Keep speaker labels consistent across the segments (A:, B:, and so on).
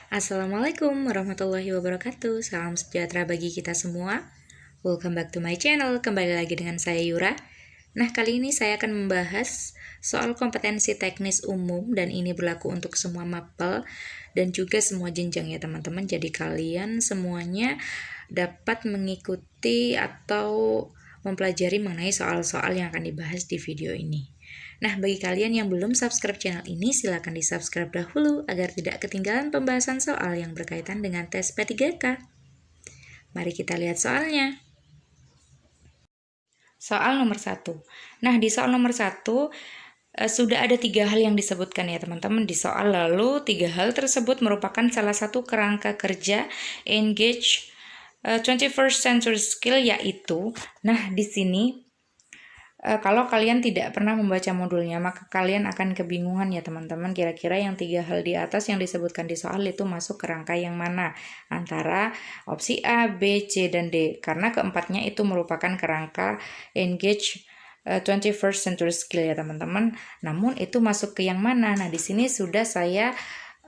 A: Assalamualaikum warahmatullahi wabarakatuh. Salam sejahtera bagi kita semua. Welcome back to my channel. Kembali lagi dengan saya Yura. Nah, kali ini saya akan membahas soal kompetensi teknis umum dan ini berlaku untuk semua mapel dan juga semua jenjang ya teman-teman. Jadi kalian semuanya dapat mengikuti atau mempelajari mengenai soal-soal yang akan dibahas di video ini. Nah, bagi kalian yang belum subscribe channel ini, silakan di-subscribe dahulu agar tidak ketinggalan pembahasan soal yang berkaitan dengan tes P3K. Mari kita lihat soalnya. Soal nomor 1. Nah, di soal nomor 1, sudah ada 3 hal yang disebutkan ya teman-teman di soal. Lalu 3 hal tersebut merupakan salah satu kerangka kerja engage 21st century skill, yaitu, nah di sini kalau kalian tidak pernah membaca modulnya, maka kalian akan kebingungan ya teman-teman, kira-kira yang 3 hal di atas yang disebutkan di soal itu masuk ke rangka yang mana, antara opsi A, B, C, dan D, karena keempatnya itu merupakan kerangka engage 21st century skill ya teman-teman. Namun itu masuk ke yang mana? Nah, di sini sudah saya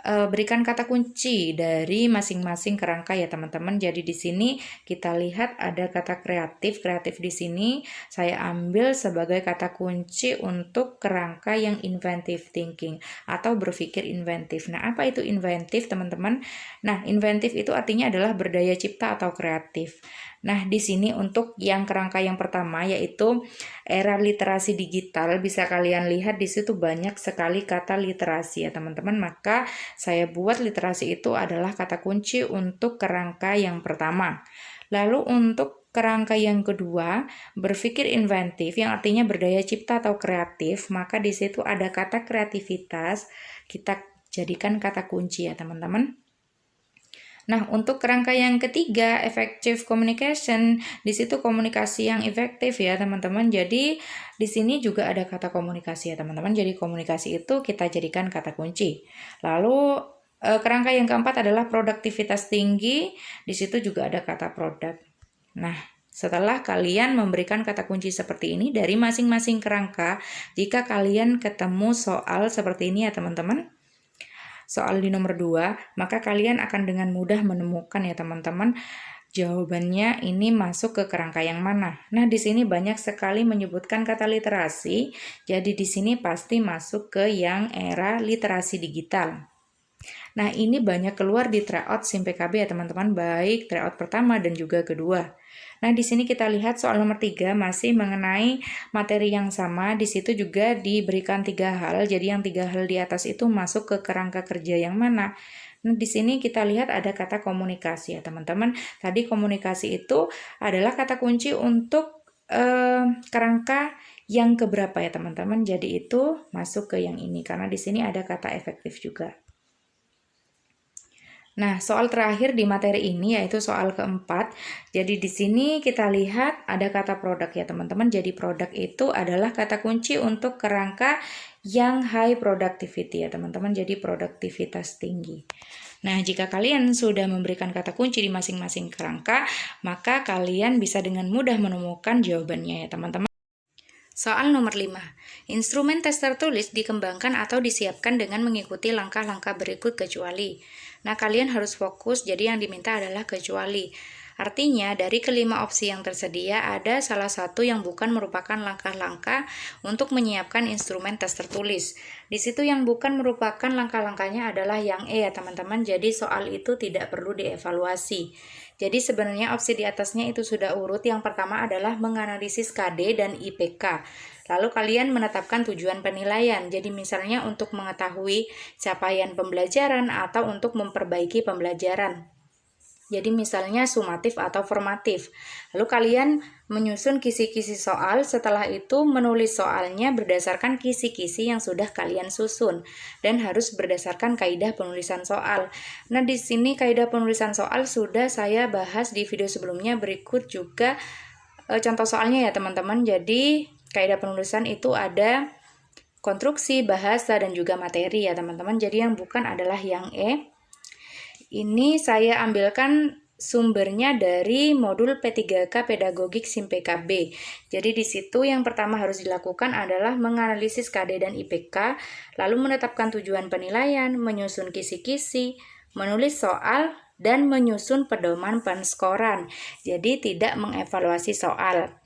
A: berikan kata kunci dari masing-masing kerangka ya teman-teman. Jadi di sini kita lihat ada kata kreatif. Kreatif di sini saya ambil sebagai kata kunci untuk kerangka yang inventive thinking atau berpikir inventif. Nah, apa itu inventif teman-teman? Nah, inventif itu artinya adalah berdaya cipta atau kreatif. Nah, di sini untuk yang kerangka yang pertama yaitu era literasi digital, bisa kalian lihat di situ banyak sekali kata literasi ya teman-teman. Maka saya buat literasi itu adalah kata kunci untuk kerangka yang pertama. Lalu untuk kerangka yang kedua, berpikir inventif yang artinya berdaya cipta atau kreatif, maka di situ ada kata kreativitas, kita jadikan kata kunci ya teman-teman. Nah, untuk kerangka yang ketiga, effective communication, di situ komunikasi yang efektif ya, teman-teman. Jadi, di sini juga ada kata komunikasi ya, teman-teman. Jadi, komunikasi itu kita jadikan kata kunci. Lalu, kerangka yang keempat adalah produktivitas tinggi, di situ juga ada kata produk. Nah, setelah kalian memberikan kata kunci seperti ini dari masing-masing kerangka, jika kalian ketemu soal seperti ini ya, teman-teman, soal di nomor 2, maka kalian akan dengan mudah menemukan ya teman-teman jawabannya ini masuk ke kerangka yang mana. Nah, di sini banyak sekali menyebutkan kata literasi, jadi di sini pasti masuk ke yang era literasi digital. Nah, ini banyak keluar di tryout SIM PKB ya teman-teman, baik tryout pertama dan juga kedua. Nah, di sini kita lihat soal nomor 3 masih mengenai materi yang sama. Di situ juga diberikan 3 hal. Jadi yang 3 hal di atas itu masuk ke kerangka kerja yang mana? Nah, di sini kita lihat ada kata komunikasi ya, teman-teman. Tadi komunikasi itu adalah kata kunci untuk kerangka yang keberapa ya, teman-teman. Jadi itu masuk ke yang ini karena di sini ada kata efektif juga. Nah, soal terakhir di materi ini yaitu soal keempat. Jadi di sini kita lihat ada kata produk ya teman-teman. Jadi produk itu adalah kata kunci untuk kerangka yang high productivity ya teman-teman. Jadi produktivitas tinggi. Nah, jika kalian sudah memberikan kata kunci di masing-masing kerangka, maka kalian bisa dengan mudah menemukan jawabannya ya teman-teman. Soal nomor 5. Instrumen tes tertulis dikembangkan atau disiapkan dengan mengikuti langkah-langkah berikut kecuali. Nah, kalian harus fokus, jadi yang diminta adalah kecuali. Artinya, dari kelima opsi yang tersedia, ada salah satu yang bukan merupakan langkah-langkah untuk menyiapkan instrumen tes tertulis. Di situ yang bukan merupakan langkah-langkahnya adalah yang E ya teman-teman, jadi soal itu tidak perlu dievaluasi. Jadi sebenarnya opsi di atasnya itu sudah urut. Yang pertama adalah menganalisis KD dan IPK. Lalu kalian menetapkan tujuan penilaian. Jadi misalnya untuk mengetahui capaian pembelajaran atau untuk memperbaiki pembelajaran. Jadi misalnya sumatif atau formatif. Lalu kalian menyusun kisi-kisi soal, setelah itu menulis soalnya berdasarkan kisi-kisi yang sudah kalian susun dan harus berdasarkan kaidah penulisan soal. Nah, di sini kaidah penulisan soal sudah saya bahas di video sebelumnya, berikut juga contoh soalnya ya teman-teman. Jadi kaidah penulisan itu ada konstruksi, bahasa, dan juga materi ya teman-teman. Jadi yang bukan adalah yang E. Ini saya ambilkan sumbernya dari modul P3K Pedagogik SIM PKB. Jadi di situ yang pertama harus dilakukan adalah menganalisis KD dan IPK, lalu menetapkan tujuan penilaian, menyusun kisi-kisi, menulis soal, dan menyusun pedoman penskoran. Jadi tidak mengevaluasi soal.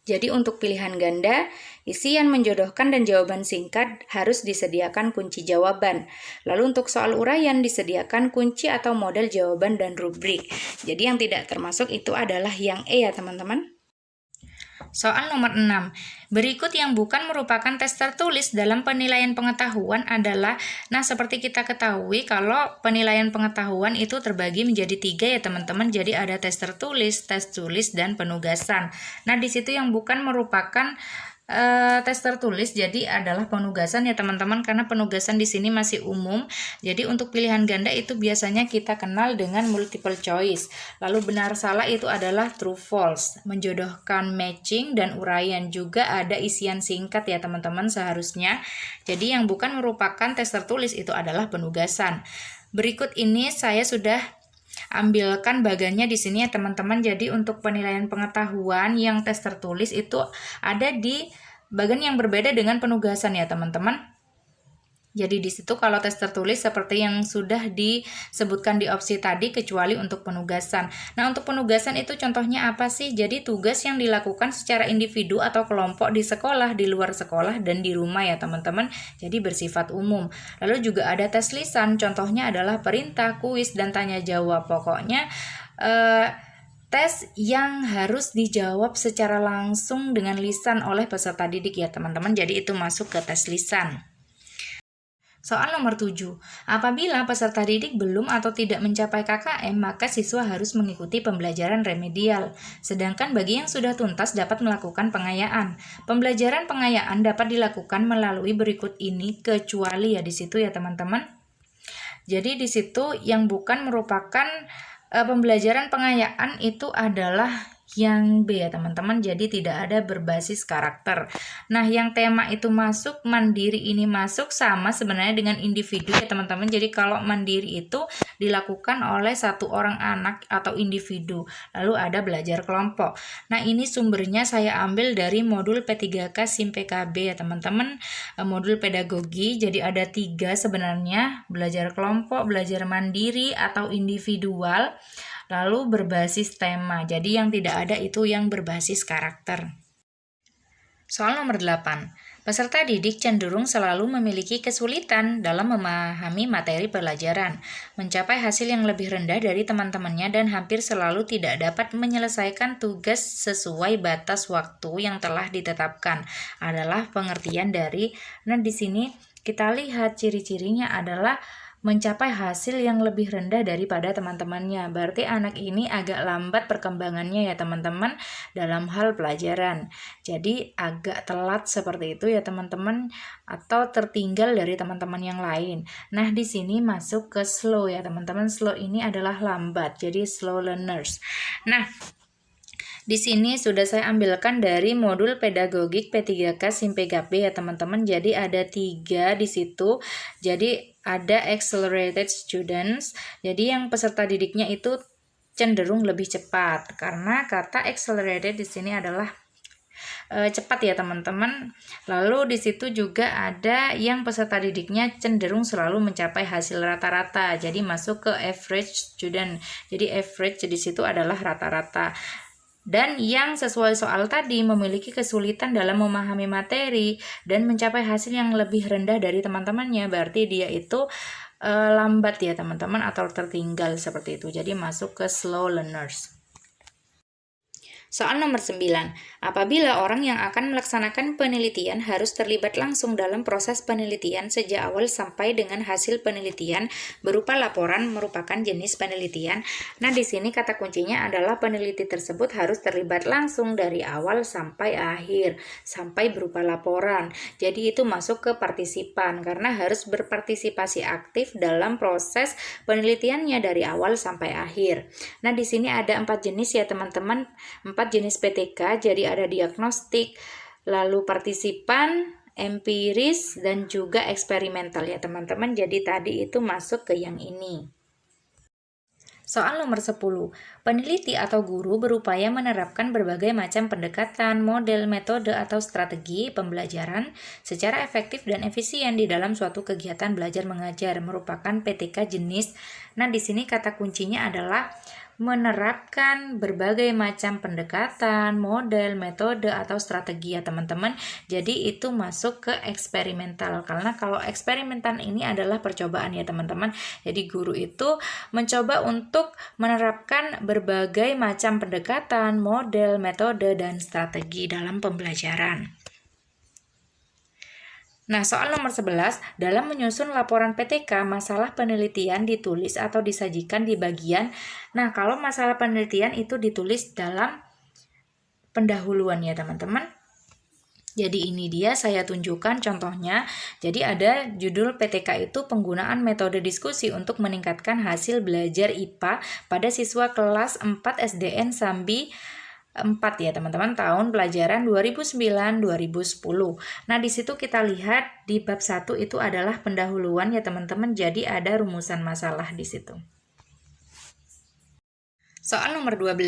A: Jadi untuk pilihan ganda, isian menjodohkan dan jawaban singkat harus disediakan kunci jawaban. Lalu untuk soal uraian disediakan kunci atau model jawaban dan rubrik. Jadi yang tidak termasuk itu adalah yang E ya teman-teman. Soal nomor 6. Berikut yang bukan merupakan tes tertulis dalam penilaian pengetahuan adalah, nah seperti kita ketahui kalau penilaian pengetahuan itu terbagi menjadi 3 ya teman-teman. Jadi ada tes tertulis, tes tulis, dan penugasan. Nah di situ yang bukan merupakan tes tertulis jadi adalah penugasan ya teman-teman, karena penugasan di sini masih umum. Jadi untuk pilihan ganda itu biasanya kita kenal dengan multiple choice. Lalu benar salah itu adalah true false, menjodohkan matching, dan uraian juga ada isian singkat ya teman-teman seharusnya. Jadi yang bukan merupakan tes tertulis itu adalah penugasan. Berikut ini saya sudah ambilkan bagannya di sini ya teman-teman. Jadi untuk penilaian pengetahuan yang tes tertulis itu ada di bagan yang berbeda dengan penugasan ya teman-teman. Jadi di situ kalau tes tertulis seperti yang sudah disebutkan di opsi tadi kecuali untuk penugasan. Nah, untuk penugasan itu contohnya apa sih? Jadi tugas yang dilakukan secara individu atau kelompok di sekolah, di luar sekolah, dan di rumah ya teman-teman. Jadi bersifat umum. Lalu juga ada tes lisan, contohnya adalah perintah, kuis, dan tanya jawab. Pokoknya tes yang harus dijawab secara langsung dengan lisan oleh peserta didik ya teman-teman. Jadi itu masuk ke tes lisan. Soal nomor 7. Apabila peserta didik belum atau tidak mencapai KKM, maka siswa harus mengikuti pembelajaran remedial. Sedangkan bagi yang sudah tuntas dapat melakukan pengayaan. Pembelajaran pengayaan dapat dilakukan melalui berikut ini, kecuali ya di situ ya teman-teman. Jadi di situ yang bukan merupakan pembelajaran pengayaan itu adalah yang B ya teman-teman, jadi tidak ada berbasis karakter. Nah yang tema itu masuk, mandiri ini masuk, sama sebenarnya dengan individu ya teman-teman. Jadi kalau mandiri itu dilakukan oleh satu orang anak atau individu, lalu ada belajar kelompok. Nah ini sumbernya saya ambil dari modul P3K SIM PKB ya teman-teman, modul pedagogi. Jadi ada 3 sebenarnya, belajar kelompok, belajar mandiri atau individual, lalu berbasis tema. Jadi yang tidak ada itu yang berbasis karakter. Soal nomor 8. Peserta didik cenderung selalu memiliki kesulitan dalam memahami materi pelajaran, mencapai hasil yang lebih rendah dari teman-temannya, dan hampir selalu tidak dapat menyelesaikan tugas sesuai batas waktu yang telah ditetapkan. Adalah pengertian dari, nah di sini kita lihat ciri-cirinya adalah mencapai hasil yang lebih rendah daripada teman-temannya. Berarti anak ini agak lambat perkembangannya ya teman-teman dalam hal pelajaran. Jadi agak telat seperti itu ya teman-teman, atau tertinggal dari teman-teman yang lain. Nah, di sini masuk ke slow ya teman-teman. Slow ini adalah lambat. Jadi slow learners. Nah, di sini sudah saya ambilkan dari modul pedagogik P3K SIM PKB ya teman-teman. Jadi ada 3 di situ. Jadi ada accelerated students. Jadi yang peserta didiknya itu cenderung lebih cepat, karena kata accelerated di sini adalah cepat ya teman-teman. Lalu di situ juga ada yang peserta didiknya cenderung selalu mencapai hasil rata-rata. Jadi masuk ke average student. Jadi average di situ adalah rata-rata. Dan yang sesuai soal tadi memiliki kesulitan dalam memahami materi dan mencapai hasil yang lebih rendah dari teman-temannya, berarti dia itu lambat ya teman-teman, atau tertinggal seperti itu. Jadi masuk ke slow learners. Soal nomor 9. Apabila orang yang akan melaksanakan penelitian harus terlibat langsung dalam proses penelitian sejak awal sampai dengan hasil penelitian berupa laporan merupakan jenis penelitian. Nah, di sini kata kuncinya adalah peneliti tersebut harus terlibat langsung dari awal sampai akhir, sampai berupa laporan. Jadi itu masuk ke partisipan karena harus berpartisipasi aktif dalam proses penelitiannya dari awal sampai akhir. Nah, di sini ada 4 jenis ya teman-teman. 4 jenis PTK, jadi ada diagnostik, lalu partisipan, empiris, dan juga eksperimental ya teman-teman. Jadi tadi itu masuk ke yang ini. Soal nomor 10. Peneliti atau guru berupaya menerapkan berbagai macam pendekatan, model, metode, atau strategi pembelajaran secara efektif dan efisien di dalam suatu kegiatan belajar mengajar merupakan PTK jenis. Nah, di sini kata kuncinya adalah menerapkan berbagai macam pendekatan, model, metode, atau strategi ya teman-teman. Jadi itu masuk ke eksperimental, karena kalau eksperimental ini adalah percobaan ya teman-teman. Jadi guru itu mencoba untuk menerapkan berbagai macam pendekatan, model, metode, dan strategi dalam pembelajaran. Nah, soal nomor 11, dalam menyusun laporan PTK, masalah penelitian ditulis atau disajikan di bagian. Nah, kalau masalah penelitian itu ditulis dalam pendahuluan ya, teman-teman. Jadi ini dia saya tunjukkan contohnya. Jadi ada judul PTK itu penggunaan metode diskusi untuk meningkatkan hasil belajar IPA pada siswa kelas 4 SDN Sambi 4 ya teman-teman, tahun pelajaran 2009-2010. Nah, di situ kita lihat di bab 1 itu adalah pendahuluan ya teman-teman. Jadi ada rumusan masalah di situ. Soal nomor 12.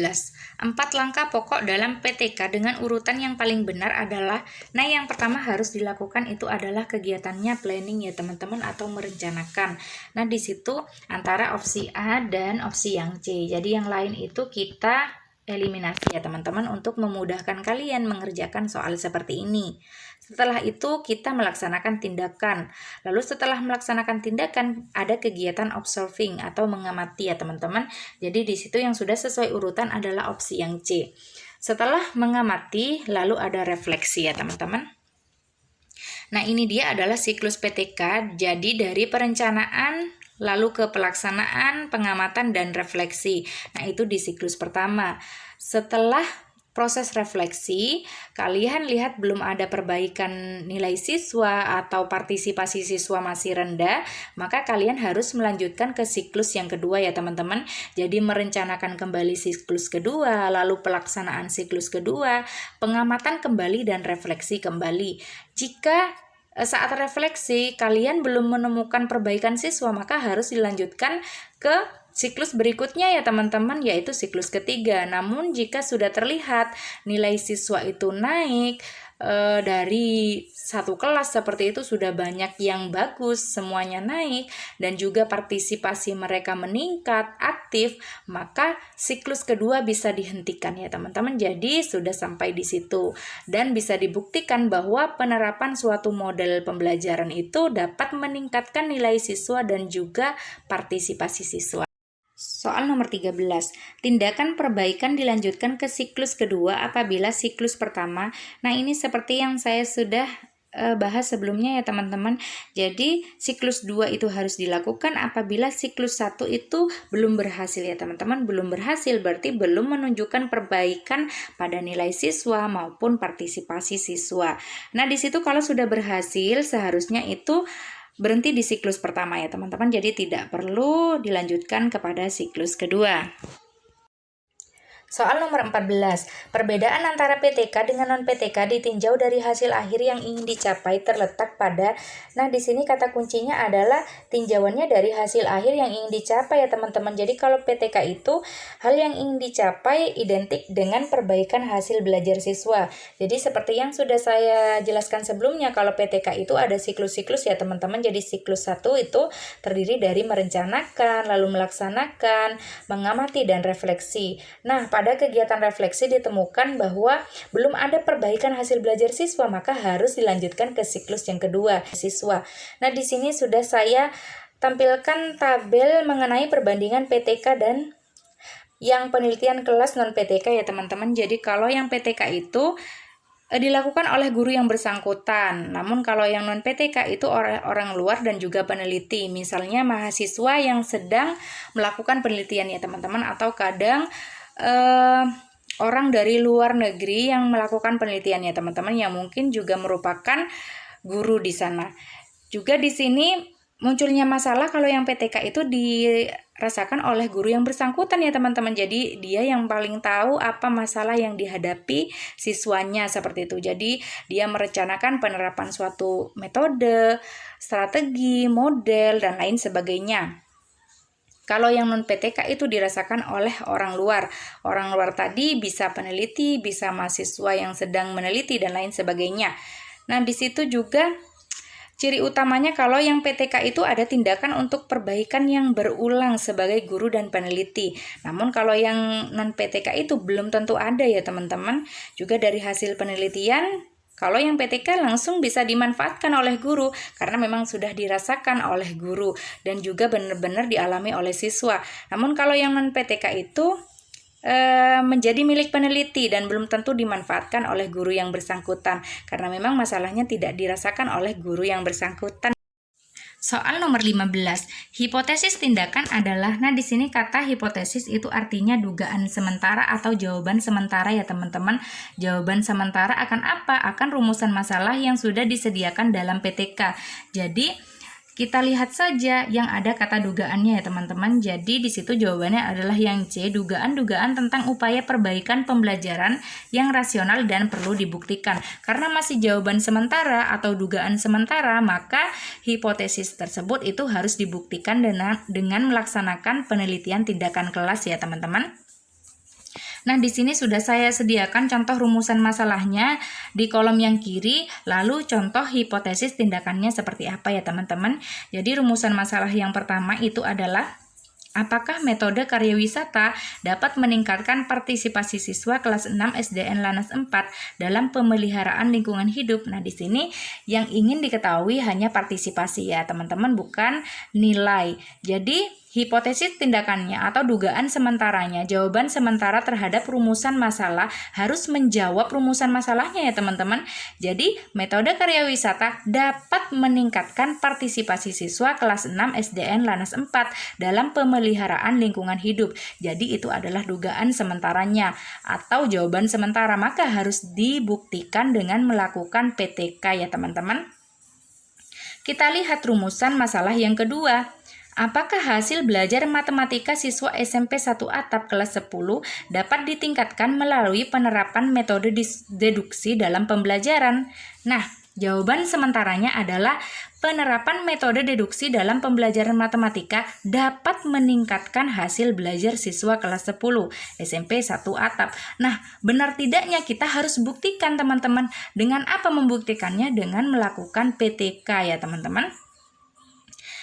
A: 4 langkah pokok dalam PTK dengan urutan yang paling benar adalah, nah yang pertama harus dilakukan itu adalah kegiatannya planning ya teman-teman, atau merencanakan. Nah, di situ antara opsi A dan opsi yang C. Jadi yang lain itu kita eliminasi ya teman-teman untuk memudahkan kalian mengerjakan soal seperti ini. Setelah itu kita melaksanakan tindakan. Lalu setelah melaksanakan tindakan ada kegiatan observing atau mengamati ya teman-teman. Jadi di situ yang sudah sesuai urutan adalah opsi yang C. Setelah mengamati lalu ada refleksi ya teman-teman. Nah, ini dia adalah siklus PTK. Jadi dari perencanaan lalu ke pelaksanaan, pengamatan, dan refleksi. Nah, itu di siklus pertama. Setelah proses refleksi, kalian lihat belum ada perbaikan nilai siswa atau partisipasi siswa masih rendah, maka kalian harus melanjutkan ke siklus yang kedua ya teman-teman. Jadi merencanakan kembali siklus kedua, lalu pelaksanaan siklus kedua, pengamatan kembali, dan refleksi kembali. Jika saat refleksi kalian belum menemukan perbaikan siswa, maka harus dilanjutkan ke siklus berikutnya ya teman-teman, yaitu siklus ketiga. Namun jika sudah terlihat nilai siswa itu naik dari satu kelas seperti itu, sudah banyak yang bagus, semuanya naik, dan juga partisipasi mereka meningkat, aktif, maka siklus kedua bisa dihentikan ya teman-teman. Jadi sudah sampai di situ, dan bisa dibuktikan bahwa penerapan suatu model pembelajaran itu dapat meningkatkan nilai siswa dan juga partisipasi siswa. Soal nomor 13. Tindakan perbaikan dilanjutkan ke siklus kedua apabila siklus pertama. Nah, ini seperti yang saya sudah bahas sebelumnya ya teman-teman. Jadi siklus 2 itu harus dilakukan apabila siklus 1 itu belum berhasil ya teman-teman. Belum berhasil berarti belum menunjukkan perbaikan pada nilai siswa maupun partisipasi siswa. Nah, di situ kalau sudah berhasil seharusnya itu berhenti di siklus pertama ya teman-teman. Jadi tidak perlu dilanjutkan kepada siklus kedua. Soal nomor 14. Perbedaan antara PTK dengan non-PTK ditinjau dari hasil akhir yang ingin dicapai terletak pada. Nah, di sini kata kuncinya adalah tinjauannya dari hasil akhir yang ingin dicapai ya teman-teman. Jadi kalau PTK itu hal yang ingin dicapai identik dengan perbaikan hasil belajar siswa. Jadi seperti yang sudah saya jelaskan sebelumnya, kalau PTK itu ada siklus-siklus ya teman-teman. Jadi siklus 1 itu terdiri dari merencanakan, lalu melaksanakan, mengamati, dan refleksi. Nah, pada kegiatan refleksi ditemukan bahwa belum ada perbaikan hasil belajar siswa, maka harus dilanjutkan ke siklus yang kedua, siswa. Nah, di sini sudah saya tampilkan tabel mengenai perbandingan PTK dan yang penelitian kelas non-PTK ya teman-teman. Jadi kalau yang PTK itu dilakukan oleh guru yang bersangkutan. Namun kalau yang non-PTK itu orang luar dan juga peneliti. Misalnya mahasiswa yang sedang melakukan penelitian ya teman-teman, atau kadang orang dari luar negeri yang melakukan penelitian ya teman-teman, yang mungkin juga merupakan guru di sana. Juga di sini munculnya masalah kalau yang PTK itu dirasakan oleh guru yang bersangkutan ya teman-teman. Jadi dia yang paling tahu apa masalah yang dihadapi siswanya seperti itu. Jadi dia merencanakan penerapan suatu metode, strategi, model, dan lain sebagainya. Kalau yang non-PTK itu dirasakan oleh orang luar. Orang luar tadi bisa peneliti, bisa mahasiswa yang sedang meneliti, dan lain sebagainya. Nah, di situ juga ciri utamanya kalau yang PTK itu ada tindakan untuk perbaikan yang berulang sebagai guru dan peneliti. Namun kalau yang non-PTK itu belum tentu ada ya teman-teman. Juga dari hasil penelitian, kalau yang PTK langsung bisa dimanfaatkan oleh guru karena memang sudah dirasakan oleh guru dan juga benar-benar dialami oleh siswa. Namun kalau yang non-PTK itu menjadi milik peneliti dan belum tentu dimanfaatkan oleh guru yang bersangkutan karena memang masalahnya tidak dirasakan oleh guru yang bersangkutan. Soal nomor 15, hipotesis tindakan adalah, nah di sini kata hipotesis itu artinya dugaan sementara atau jawaban sementara ya teman-teman. Jawaban sementara akan apa? Akan rumusan masalah yang sudah disediakan dalam PTK. Jadi kita lihat saja yang ada kata dugaannya ya teman-teman. Jadi di situ jawabannya adalah yang C, dugaan-dugaan tentang upaya perbaikan pembelajaran yang rasional dan perlu dibuktikan. Karena masih jawaban sementara atau dugaan sementara, maka hipotesis tersebut itu harus dibuktikan dengan melaksanakan penelitian tindakan kelas ya teman-teman. Nah, di sini sudah saya sediakan contoh rumusan masalahnya di kolom yang kiri, lalu contoh hipotesis tindakannya seperti apa ya teman-teman. Jadi rumusan masalah yang pertama itu adalah apakah metode karya wisata dapat meningkatkan partisipasi siswa kelas 6 SDN Lanas 4 dalam pemeliharaan lingkungan hidup? Nah, di sini yang ingin diketahui hanya partisipasi ya, teman-teman, bukan nilai. Jadi, hipotesis tindakannya atau dugaan sementaranya, jawaban sementara terhadap rumusan masalah harus menjawab rumusan masalahnya ya, teman-teman. Jadi, metode karya wisata dapat meningkatkan partisipasi siswa kelas 6 SDN Lanas 4 dalam pemeliharaan lingkungan hidup. Jadi itu adalah dugaan sementaranya atau jawaban sementara, maka harus dibuktikan dengan melakukan PTK ya teman-teman. Kita lihat rumusan masalah yang kedua. Apakah hasil belajar matematika siswa SMP 1 atap kelas 10 dapat ditingkatkan melalui penerapan metode deduksi dalam pembelajaran? Nah, jawaban sementaranya adalah penerapan metode deduksi dalam pembelajaran matematika dapat meningkatkan hasil belajar siswa kelas 10 SMP 1 atap. Nah, benar tidaknya kita harus buktikan teman-teman. Dengan apa membuktikannya? Dengan melakukan PTK ya teman-teman.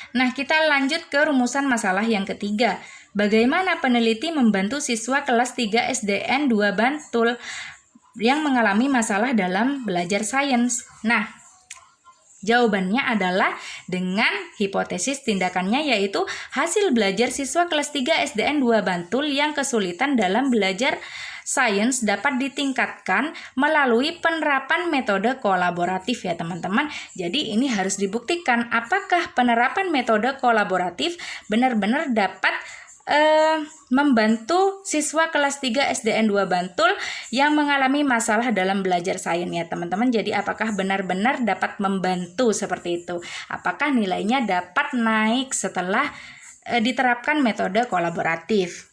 A: Nah, kita lanjut ke rumusan masalah yang ketiga. Bagaimana peneliti membantu siswa kelas 3 SDN 2 Bantul yang mengalami masalah dalam belajar sains? Nah, jawabannya adalah dengan hipotesis tindakannya, yaitu hasil belajar siswa kelas 3 SDN 2 Bantul yang kesulitan dalam belajar sains dapat ditingkatkan melalui penerapan metode kolaboratif ya teman-teman. Jadi ini harus dibuktikan apakah penerapan metode kolaboratif benar-benar dapat membantu siswa kelas 3 SDN 2 Bantul yang mengalami masalah dalam belajar sains ya teman-teman. Jadi apakah benar-benar dapat membantu seperti itu? Apakah nilainya dapat naik setelah diterapkan metode kolaboratif?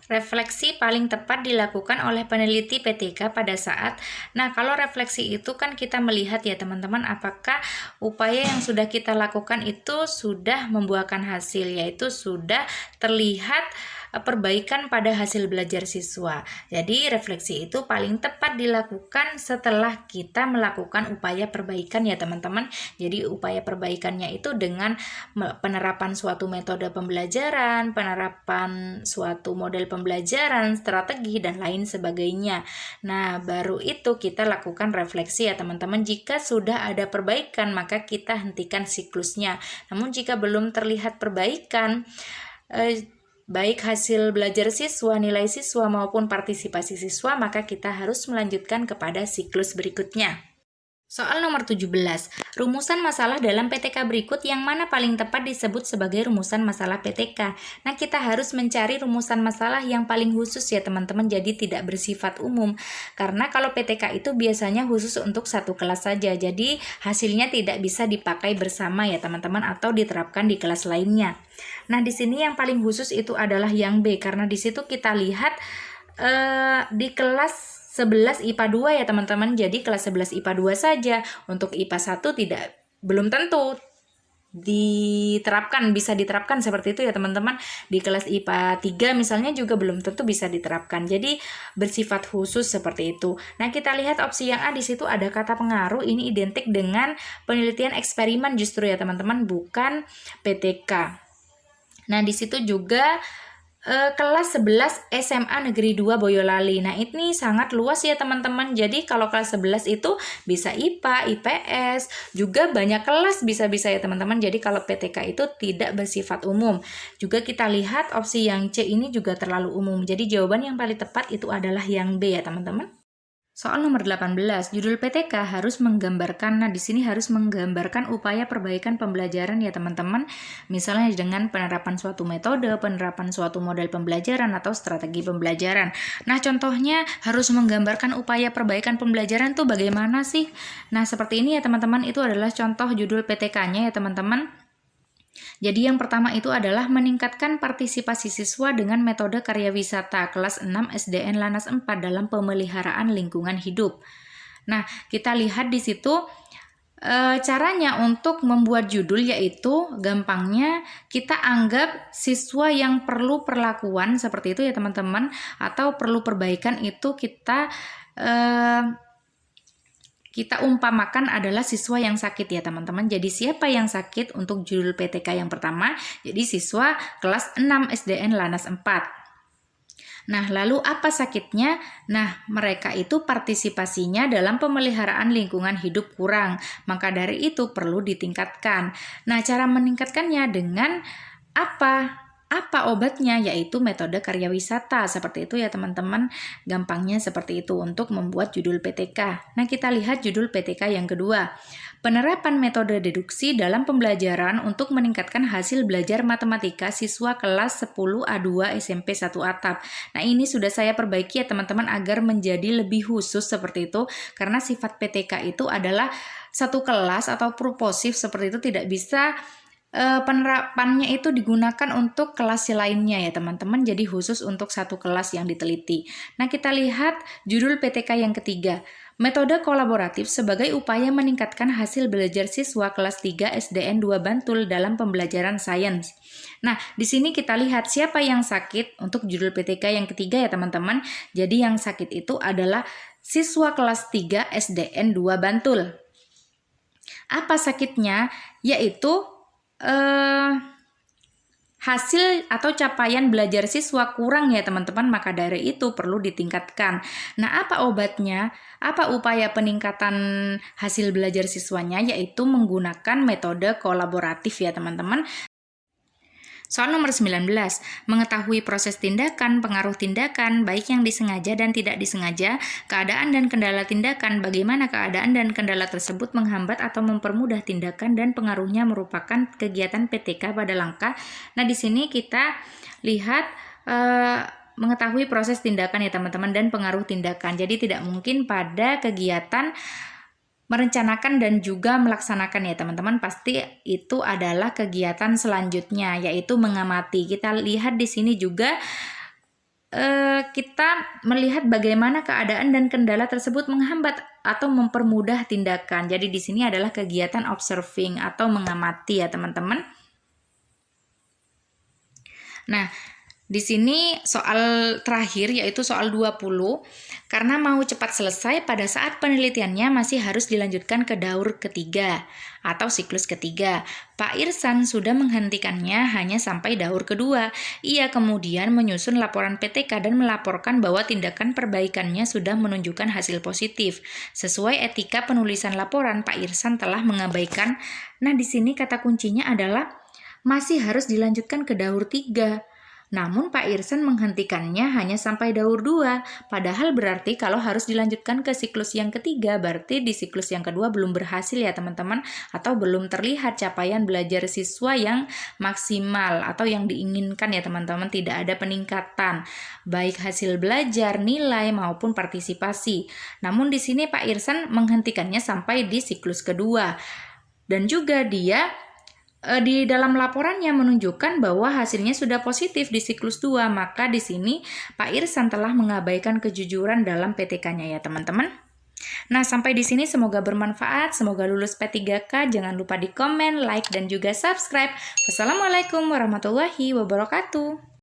A: Refleksi paling tepat dilakukan oleh peneliti PTK pada saat, nah kalau refleksi itu kan kita melihat ya teman-teman, apakah upaya yang sudah kita lakukan itu sudah membuahkan hasil, yaitu sudah terlihat perbaikan pada hasil belajar siswa. Jadi refleksi itu paling tepat dilakukan setelah kita melakukan upaya perbaikan ya teman-teman. Jadi upaya perbaikannya itu dengan penerapan suatu metode pembelajaran, penerapan suatu model pembelajaran, strategi, dan lain sebagainya. Nah, baru itu kita lakukan refleksi ya teman-teman. Jika sudah ada perbaikan, maka kita hentikan siklusnya. Namun jika belum terlihat perbaikan, baik hasil belajar siswa, nilai siswa, maupun partisipasi siswa, maka kita harus melanjutkan kepada siklus berikutnya. Soal nomor 17, rumusan masalah dalam PTK berikut yang mana paling tepat disebut sebagai rumusan masalah PTK? Nah, kita harus mencari rumusan masalah yang paling khusus ya teman-teman, jadi tidak bersifat umum. Karena kalau PTK itu biasanya khusus untuk satu kelas saja, jadi hasilnya tidak bisa dipakai bersama ya teman-teman atau diterapkan di kelas lainnya. Nah, di sini yang paling khusus itu adalah yang B, karena di situ kita lihat di kelas 11 IPA 2 ya teman-teman. Jadi kelas 11 IPA 2 saja. Untuk IPA 1 belum tentu. bisa diterapkan seperti itu ya teman-teman. Di kelas IPA 3 misalnya juga belum tentu bisa diterapkan. Jadi bersifat khusus seperti itu. Nah, kita lihat opsi yang A, di situ ada kata pengaruh, ini identik dengan penelitian eksperimen justru ya teman-teman, bukan PTK. Nah, di situ juga kelas 11 SMA Negeri 2 Boyolali. Nah, ini sangat luas ya teman-teman. Jadi kalau kelas 11 itu bisa IPA, IPS, juga banyak kelas bisa-bisa ya teman-teman. Jadi kalau PTK itu tidak bersifat umum. Juga kita lihat opsi yang C ini juga terlalu umum. Jadi jawaban yang paling tepat itu adalah yang B ya teman-teman. Soal nomor 18, judul PTK harus menggambarkan, nah di sini harus menggambarkan upaya perbaikan pembelajaran ya teman-teman, misalnya dengan penerapan suatu metode, penerapan suatu model pembelajaran, atau strategi pembelajaran. Nah contohnya harus menggambarkan upaya perbaikan pembelajaran tuh bagaimana sih? Nah seperti ini ya teman-teman, itu adalah contoh judul PTK-nya ya teman-teman. Jadi yang pertama itu adalah meningkatkan partisipasi siswa dengan metode karya wisata kelas 6 SDN Lanas 4 dalam pemeliharaan lingkungan hidup. Nah, kita lihat di situ caranya untuk membuat judul, yaitu gampangnya kita anggap siswa yang perlu perlakuan seperti itu ya teman-teman, atau perlu perbaikan itu kita umpamakan adalah siswa yang sakit ya teman-teman. Jadi siapa yang sakit untuk judul PTK yang pertama? Jadi siswa kelas 6 SDN Lanas 4. Nah, lalu apa sakitnya? Nah, mereka itu partisipasinya dalam pemeliharaan lingkungan hidup kurang. Maka dari itu perlu ditingkatkan. Nah, cara meningkatkannya dengan apa? Apa obatnya? Yaitu metode karya wisata. Seperti itu ya teman-teman. Gampangnya seperti itu untuk membuat judul PTK. Nah, kita lihat judul PTK yang kedua. Penerapan metode deduksi dalam pembelajaran untuk meningkatkan hasil belajar matematika siswa kelas 10 A2 SMP 1 Atap. Nah, ini sudah saya perbaiki ya teman-teman agar menjadi lebih khusus seperti itu, karena sifat PTK itu adalah satu kelas atau proposif seperti itu, tidak bisa penerapannya itu digunakan untuk kelas lainnya ya teman-teman, jadi khusus untuk satu kelas yang diteliti. Nah, kita lihat judul PTK yang ketiga. Metode kolaboratif sebagai upaya meningkatkan hasil belajar siswa kelas 3 SDN 2 Bantul dalam pembelajaran sains. Nah, di sini kita lihat siapa yang sakit untuk judul PTK yang ketiga ya teman-teman. Jadi yang sakit itu adalah siswa kelas 3 SDN 2 Bantul. Apa sakitnya? Yaitu hasil atau capaian belajar siswa kurang ya teman-teman, maka dari itu perlu ditingkatkan. Nah, apa obatnya? Apa upaya peningkatan hasil belajar siswanya? Yaitu menggunakan metode kolaboratif ya teman-teman. Soal nomor 19, mengetahui proses tindakan, pengaruh tindakan, baik yang disengaja dan tidak disengaja, keadaan dan kendala tindakan, bagaimana keadaan dan kendala tersebut menghambat atau mempermudah tindakan dan pengaruhnya merupakan kegiatan PTK pada langkah. Nah, di sini kita lihat mengetahui proses tindakan ya teman-teman dan pengaruh tindakan. Jadi tidak mungkin pada kegiatan merencanakan dan juga melaksanakan ya teman-teman, pasti itu adalah kegiatan selanjutnya yaitu mengamati. Kita lihat di sini juga kita melihat bagaimana keadaan dan kendala tersebut menghambat atau mempermudah tindakan. Jadi di sini adalah kegiatan observing atau mengamati ya teman-teman. Nah, di sini soal terakhir yaitu soal 20, karena mau cepat selesai pada saat penelitiannya masih harus dilanjutkan ke daur ketiga atau siklus ketiga. Pak Irsan sudah menghentikannya hanya sampai daur kedua. Ia kemudian menyusun laporan PTK dan melaporkan bahwa tindakan perbaikannya sudah menunjukkan hasil positif. Sesuai etika penulisan laporan, Pak Irsan telah mengabaikan. Nah, di sini kata kuncinya adalah masih harus dilanjutkan ke daur 3. Namun Pak Irsan menghentikannya hanya sampai daur 2, padahal berarti kalau harus dilanjutkan ke siklus yang ketiga, berarti di siklus yang kedua belum berhasil ya teman-teman, atau belum terlihat capaian belajar siswa yang maksimal atau yang diinginkan ya teman-teman, tidak ada peningkatan baik hasil belajar, nilai maupun partisipasi. Namun di sini Pak Irsan menghentikannya sampai di siklus kedua, dan juga dia di dalam laporannya menunjukkan bahwa hasilnya sudah positif di siklus 2, maka di sini Pak Irsan telah mengabaikan kejujuran dalam PTK-nya ya teman-teman. Nah, sampai di sini semoga bermanfaat, semoga lulus P3K. Jangan lupa di komen, like, dan juga subscribe. Wassalamualaikum warahmatullahi wabarakatuh.